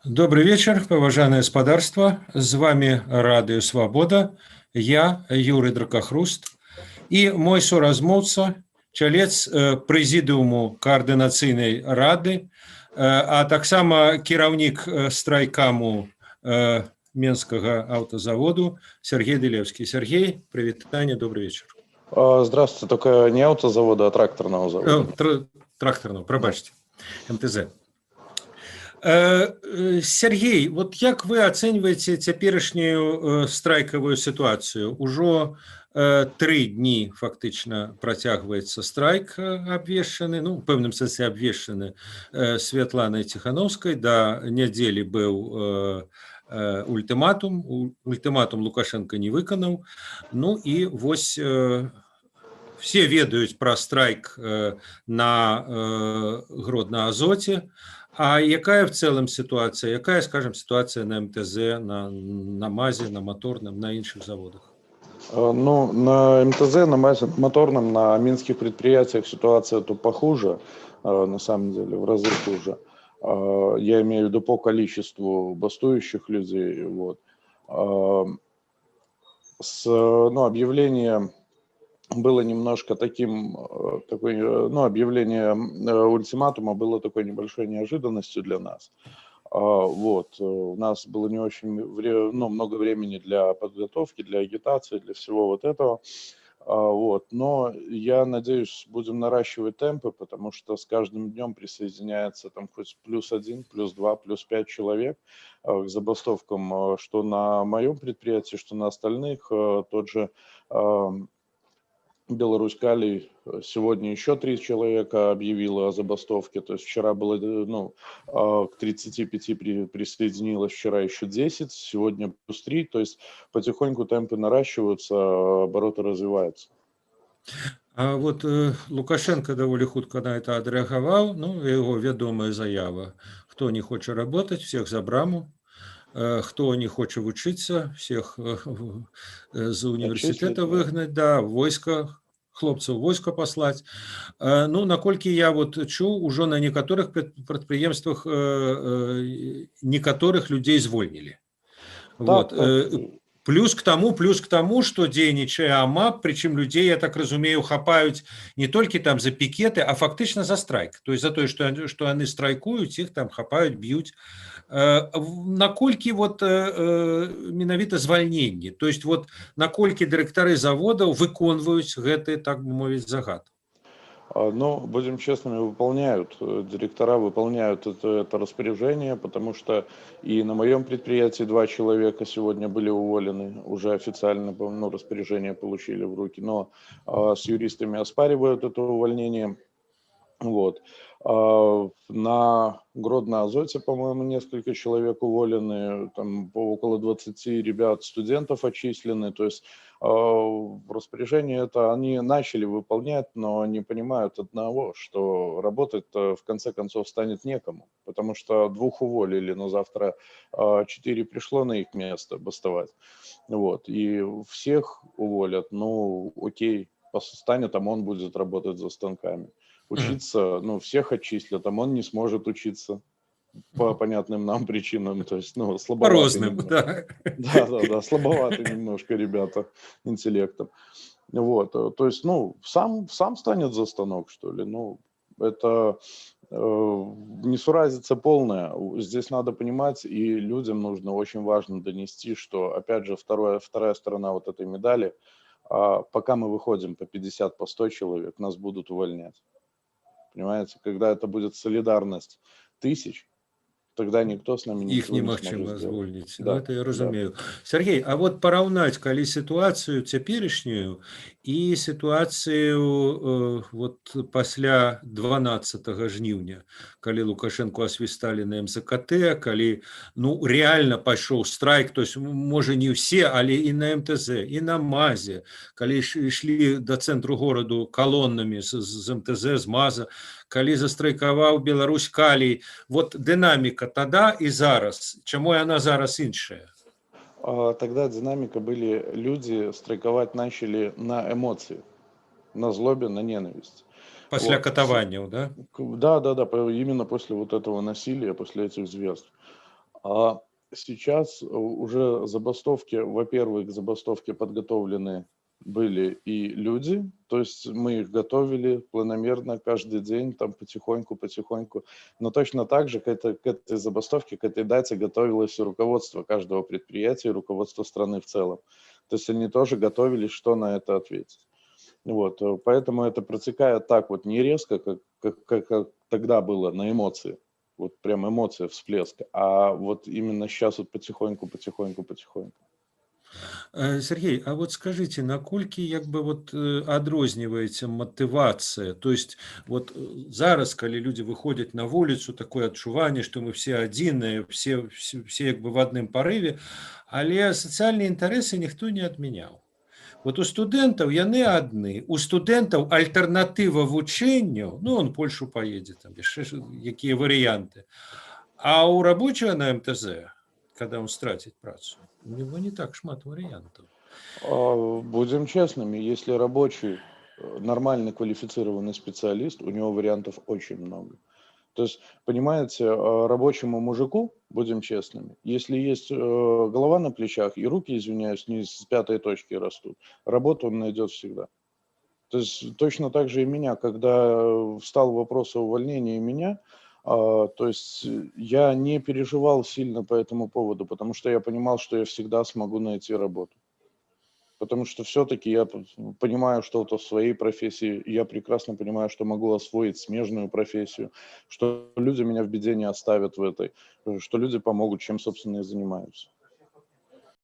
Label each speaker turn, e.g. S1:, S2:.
S1: Добрый вечер, поважанае спадарства. З вами Радыё Свабода. Я Юрый Дракахруст і мой суразмоўца, чалец прэзідыуму каардынацыйнай рады, а таксама кіраўнік страйкаму Менскага аўтазаводу Сергей Дылевскі. Сергей, прывітанне, добрый вечер.
S2: Здравствуйте, только не автозавода, а тракторного завода.
S1: Тракторного, пробачьте, МТЗ. Сергей, вот як вы ацэньваеце цяперашнюю страйкавую сітуацыю? Ужо 3 дні фактычна працягваецца страйк абвешчаны, ну, у пэўным сэнсе абвешчаны Святланай Ціхановскай. Да нядзелі быў ультыматум Лукашенко не выканаў. Ну і вось все ведаюць пра страйк на Гродна-Азоце. А якая в целом ситуация? Якая, скажем, ситуация на МТЗ, на МАЗе, на моторном, на інших заводах?
S2: Ну, на МТЗ, на МАЗе, моторном, на минских предприятиях ситуация то похуже, на самом деле, в разы хуже. Я имею в виду по количеству бастующих людей. Вот. Объявление было немножко объявление ультиматума было такой небольшой неожиданностью для нас. Вот. У нас было не очень много времени для подготовки, для агитации, для всего вот этого. Вот. Но я надеюсь, будем наращивать темпы, потому что с каждым днем присоединяется там хоть +1, +2, +5 человек к забастовкам, что на моем предприятии, что на остальных. Тот же Беларусь-Калий сегодня еще 3 человека объявило о забастовке, то есть вчера было, к 35 присоединилось, вчера еще 10, сегодня +3, то есть потихоньку темпы наращиваются, обороты развиваются.
S1: А вот Лукашенко даволі хутка на это адрэагаваў, его вядомая заява: хто не хоча работать, всех за браму, кто не хоча вучыцца, всех з універсітэта выгнаць, да, войска, хлопцаў войска паслаць. Ну, наколькі я вот чуў, ужо на некаторых прадпрыемствах некаторых людей звольнілі. Вот. Плюс к тому, что дзейнічае АМАП, причем людей, я так разумею, хапаюць не толькі там за пикеты, а фактычна за страйк. То есть за тое, что яны страйкуюць, іх там хапаюць, б'юць. Наколькі вот менавіта звальненні? То есть вот наколькі дырэктары заводаў выконваюць гэты, так бы мовіць, загад?
S2: Ну, будем честными, директора выполняют это распоряжение, потому что и на моем предприятии 2 человека сегодня были уволены, уже официально распоряжение получили в руки, но с юристами оспаривают это увольнение. Вот. На Гродно-Азоте, по-моему, несколько человек уволены, там около 20 ребят, студентов отчислены, то есть распоряжение это они начали выполнять, но не понимают одного, что работать-то в конце концов станет некому, потому что 2 уволили, но завтра 4 пришло на их место бастовать. Вот. И всех уволят, ну окей, станет ОМОН будет работать за станками. Учиться, всех отчислят, а он не сможет учиться по понятным нам причинам, то есть, слабоваты.
S1: По разным, да.
S2: Да, слабоваты немножко ребята интеллектом. Вот, то есть, сам станет за станок, что ли, это несуразица полная. Здесь надо понимать, и людям нужно очень важно донести, что, опять же, вторая сторона вот этой медали, пока мы выходим по 50, по 100 человек, нас будут увольнять. Понимаете, когда это будет солидарность тысяч, тогда никто с нами
S1: іх немагчыма звольніць. Да, это я разумею. Да. Сергей, а вот параўнаць калі сітуацыю цяперашнюю і сітуацыю вот пасля 12 жніўня, калі Лукашенко асвісталі на МЗКТ, калі реально пайшоў страйк, то есть можа не ўсе, але і на МТЗ, і на МАЗе, калі ішлі да цэнтру гораду калоннамі з МТЗ, з МАЗа, калі застрайкаваў Беларусь-Калий, вот динамика тогда и зараз, чему она зараз іншая?
S2: Тогда динамика были, люди страйковать начали на эмоции, на злобе, на ненависть.
S1: После катаванияў, да?
S2: Да, именно после вот этого насилия, после этих зверств. А сейчас уже забастовки, во-первых, к забастовке подготовлены были и люди, то есть мы их готовили планомерно каждый день, там потихоньку, но точно так же к этой забастовке, к этой дате готовилось и руководство каждого предприятия, и руководство страны в целом. То есть они тоже готовились, что на это ответить. Вот, поэтому это протекает так вот не резко, как тогда было на эмоции. Вот прям эмоция, всплеск. А вот именно сейчас вот потихоньку.
S1: Сергей, а вот скажите, наколькі як бы вот адрозніваецца матывацыя, то есть вот зараз калі люди выходят на вуліцу, такое адчуванне, что мы все адзіныя, все як бы в адным парыве, але сацыяльныя інтарэсы ніхто не адмяняў. Вот у студэнтаў яны адны, у студэнтаў альтэрнатыва вучэнняў, ну он Польшу поедзе, там яшчэ якія варыянты, а у рабочего на МТЗ, когда он стратит працу, у него не так шмат вариантов.
S2: Будем честными, если рабочий, нормально квалифицированный специалист, у него вариантов очень много. То есть, понимаете, рабочему мужику, будем честными, если есть голова на плечах и руки, извиняюсь, не с пятой точки растут, работу он найдет всегда. То есть точно так же и меня, когда встал вопрос о увольнении меня, то есть я не переживал сильно по этому поводу, потому что я понимал, что я всегда смогу найти работу. Потому что все-таки я понимаю что-то в своей профессии, и я прекрасно понимаю, что могу освоить смежную профессию, что люди меня в беде не оставят в этой, что люди помогут, чем, собственно, и занимаются.